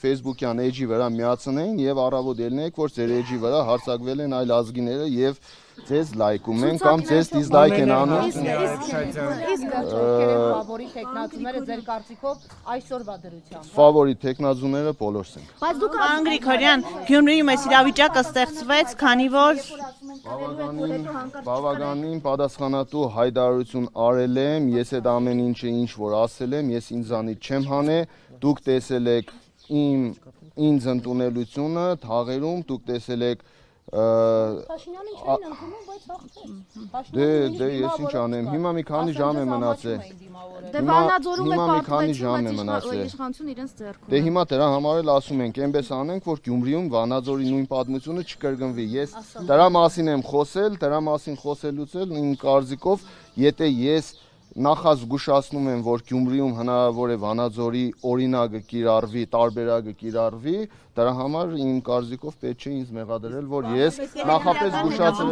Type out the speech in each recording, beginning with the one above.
Facebook-յան էջի վրա միացնեին եւ առավոտ ելնեիք, որ ձեր էջի վրա հարձակվել են այլ ազգիները եւ ձեզ լայքում են կամ ձեզ դիզլայք են անում։ Ֆավորիտ տեխնացուները ձեր կարծիքով այսօրվա դրությամբ։ Ֆավորիտ տեխնացուները բոլորս ենք։ Բայց դուք Պարոն Գրիգորյան, Գյումրիում այս իրավիճակը ստեղծվեց, քանի որ Բավականին պատասխանատու հայտարարություն արել եմ, ես այդ ամեն ինչը ինչ որ ասել եմ, ես ինձանից չեմ հանե, դուք տեսել եք ինձ ընդունելությունը թաղերում, դուք տեսել եք Փաշինյանին չէին ընդունում, բայց հաղթեց։ Դե ես ինչ անեմ, հիմա մի քանի ժամ է մնացել։ Դե Վանաձորում Հիմա մի քանի ժամ է մնացել։ Իշխանություն իրենց ձեռքում։ Դե հիմա դրա համար էլ ասում ենք, այնպես անենք, որ Գյումրիում Վանաձորի նույն պատմությունը չկրկնվի։ Ես դրա մասին եմ խոսել, դրա մասին խոսելուց էլ իմ կարծիքով, եթե ես նախազգուշացնում եմ, որ Գյումրիում հնարավոր է Վանաձորի օրինակը կիրառվի, տարբերակը կիրառվի, դրա համար իմ կարծիքով պետք չէ ինձ մեղադրել, որ ես նախապես զգուշացել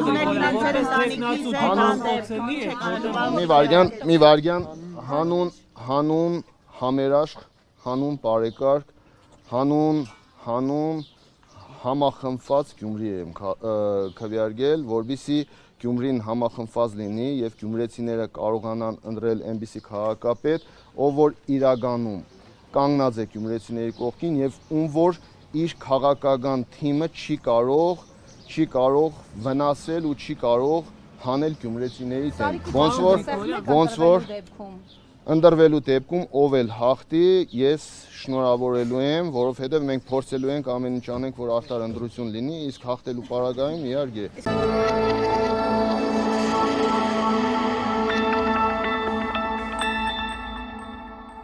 եմ։ Մի վարյան հանուն համերաշխ, հանուն բարեկարգ, հանուն համախմբված Գյումրի եմ քվեարկել, որպեսզի Գյումրին համախմբված լինի եւ գյումրեցիները կարողանան ընտրել այնպիսի քաղաքապետ, ով որ իրականում կանգնած է գյումրեցիների կողքին եւ ում որ իր քաղաքական թիմը չի կարող վնասել ու չի կարող հանել գյումրեցիների դեմ։ Ոնց որ ընտրվելու դեպքում ով էլ հաղթի, ես շնորհավորելու եմ, որովհետեւ մենք փորձելու ենք ամեն ինչ անենք, որ արդար ընտրություն լինի, իսկ հաղթելու պարագայում իհարկե